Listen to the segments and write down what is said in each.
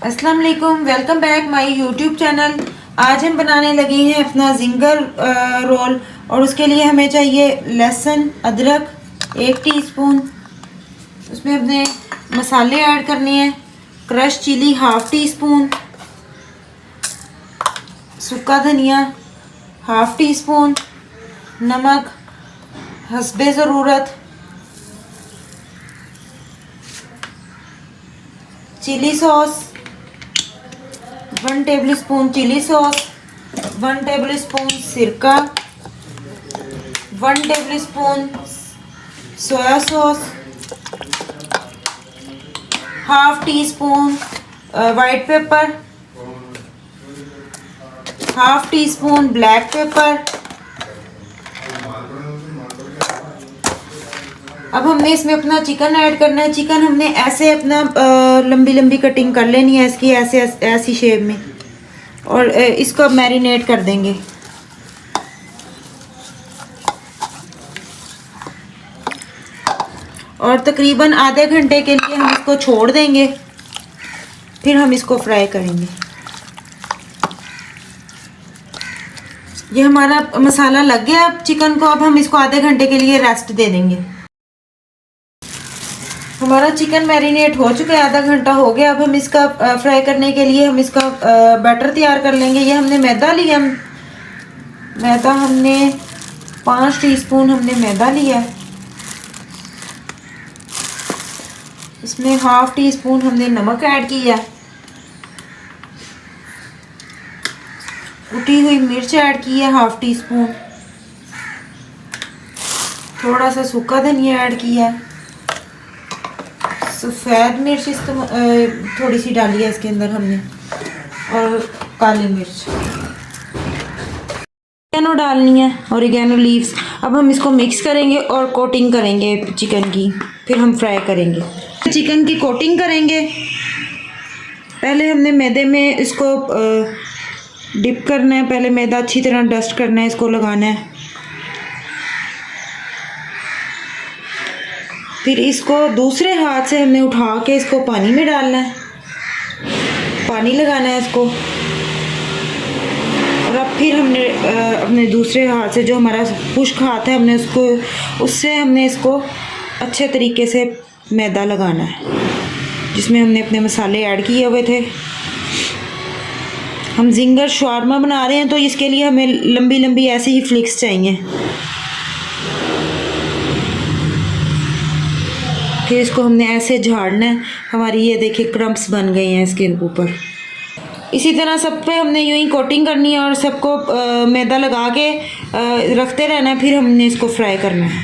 अस्सलाम वालेकुम, welcome back my YouTube channel. आज हम बनाने लगे हैं अपना जिंगर रोल और उसके लिए हमें चाहिए लहसुन अदरक 1 टीस्पून। उसमें अपने मसाले ऐड करने हैं। क्रश चिली 1/2 टीस्पून, सूखा धनिया 1/2 टीस्पून, नमक हस्बे ज़रूरत, chilli sauce 1 tablespoon, chilli sauce 1 tablespoon, सिरका 1 tablespoon, soya sauce 1/2 teaspoon, white pepper 1/2 teaspoon, black pepper. अब हमने इसमें अपना चिकन ऐड करना है। चिकन हमने ऐसे अपना लंबी लंबी कटिंग कर लेनी है इसकी, ऐसी शेप में, और इसको मैरिनेट कर देंगे। और तकरीबन आधे घंटे के लिए हम इसको छोड़ देंगे, फिर हम इसको फ्राई करेंगे। ये हमारा मसाला लग गया अब चिकन को। अब हम इसको आधे घंटे के लिए रेस्ट दे देंगे। हमारा चिकन मैरिनेट हो चुका है, आधा घंटा हो गया। अब हम इसका फ्राई करने के लिए हम इसका बैटर तैयार कर लेंगे। ये हमने मैदा लिया, मैदा हमने 5 टीस्पून हमने मैदा लिया। इसमें 1/2 टीस्पून हमने नमक ऐड किया, कुटी हुई मिर्च ऐड की है 1/2 टीस्पून, थोड़ा सा सूखा धनिया ऐड किया, सफ़ेद मिर्च थोड़ी सी डाली है इसके अंदर हमने, और काली मिर्च ऑरिगेनो डालनी है, ऑरिगेनो लीव्स। अब हम इसको मिक्स करेंगे और कोटिंग करेंगे चिकन की, फिर हम फ्राई करेंगे। चिकन की कोटिंग करेंगे। पहले हमने मैदे में इसको डिप करना है। पहले मैदा अच्छी तरह डस्ट करना है, इसको लगाना है। फिर इसको दूसरे हाथ से हमने उठा के इसको पानी में डालना है, पानी लगाना है इसको। और अब फिर हमने अपने दूसरे हाथ से, जो हमारा खुश्क हाथ है, उससे हमने इसको अच्छे तरीके से मैदा लगाना है, जिसमें हमने अपने मसाले ऐड किए हुए थे। हम जिंगर शवारमा बना रहे हैं, तो इसके लिए हमें लंबी लंबी ऐसे ही फ्लिक्स चाहिए। फिर इसको हमने ऐसे झाड़ना है। हमारी ये देखिए क्रम्प्स बन गए हैं इसके ऊपर। इसी तरह सब पे हमने यूं ही कोटिंग करनी है और सबको मैदा लगा के रखते रहना है। फिर हमने इसको फ्राई करना है।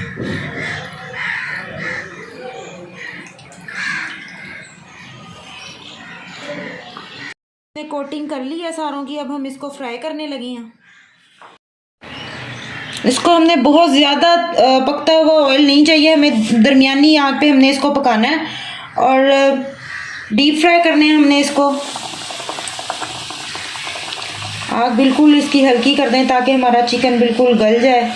हमने कोटिंग कर ली है सारों की। अब हम इसको फ्राई करने लगे हैं। इसको हमने बहुत ज़्यादा पकता हुआ ऑयल नहीं चाहिए, हमें दरमियानी आग पे हमने इसको पकाना है और डीप फ्राई करने हैं हमने इसको। आग बिल्कुल इसकी हल्की कर दें ताकि हमारा चिकन बिल्कुल गल जाए।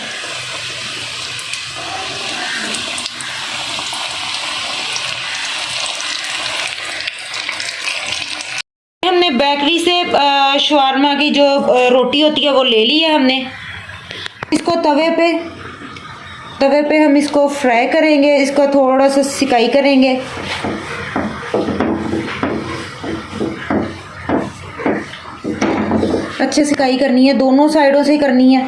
हमने बेकरी से शवारमा की जो रोटी होती है वो ले ली है हमने। इसको तवे पे हम इसको फ्राई करेंगे। इसको थोड़ा सा सिकाई करेंगे। अच्छे सिकाई करनी है, दोनों साइडों से करनी है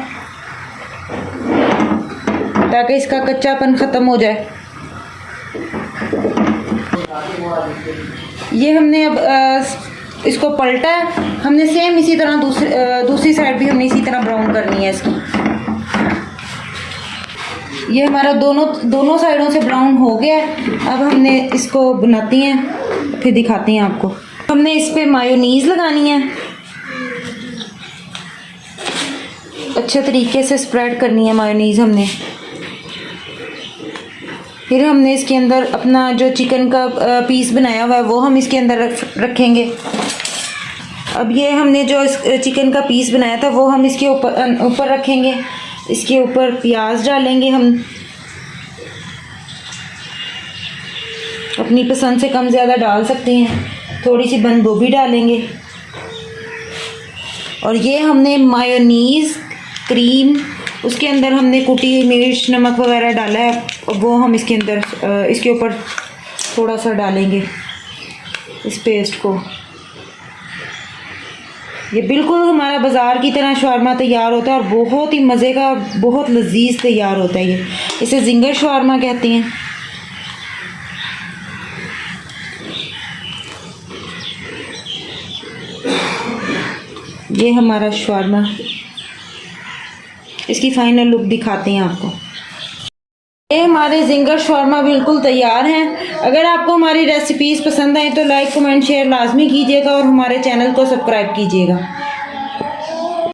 ताकि इसका कच्चापन ख़त्म हो जाए। ये हमने अब इसको पलटा है। हमने सेम इसी तरह दूसरी साइड भी हमने इसी तरह ब्राउन करनी है इसकी। ये हमारा दोनों साइडों से ब्राउन हो गया है। अब हमने इसको बनाती हैं, फिर दिखाती हैं आपको। हमने इस पे मायोनीज़ लगानी है, अच्छे तरीके से स्प्रेड करनी है मायोनीज़ हमने। फिर हमने इसके अंदर अपना जो चिकन का पीस बनाया हुआ है वो हम इसके अंदर रखेंगे। अब ये हमने जो चिकन का पीस बनाया था वो हम इसके ऊपर रखेंगे। इसके ऊपर प्याज डालेंगे हम, अपनी पसंद से कम ज़्यादा डाल सकते हैं। थोड़ी सी बंद गोभी डालेंगे और ये हमने मायोनीज़ क्रीम, उसके अंदर हमने कुटी मिर्च नमक वगैरह डाला है, वो हम इसके अंदर इसके ऊपर थोड़ा सा डालेंगे इस पेस्ट को। ये बिल्कुल हमारा बाज़ार की तरह शवारमा तैयार होता है और बहुत ही मज़े का, बहुत लजीज तैयार होता है। ये इसे जिंगर शवारमा कहते हैं। ये हमारा शवारमा, इसकी फाइनल लुक दिखाते हैं आपको। ये हमारे जिंगर शवारमा बिल्कुल तैयार हैं। अगर आपको हमारी रेसिपीज़ पसंद आए तो लाइक कमेंट शेयर लाजमी कीजिएगा और हमारे चैनल को सब्सक्राइब कीजिएगा।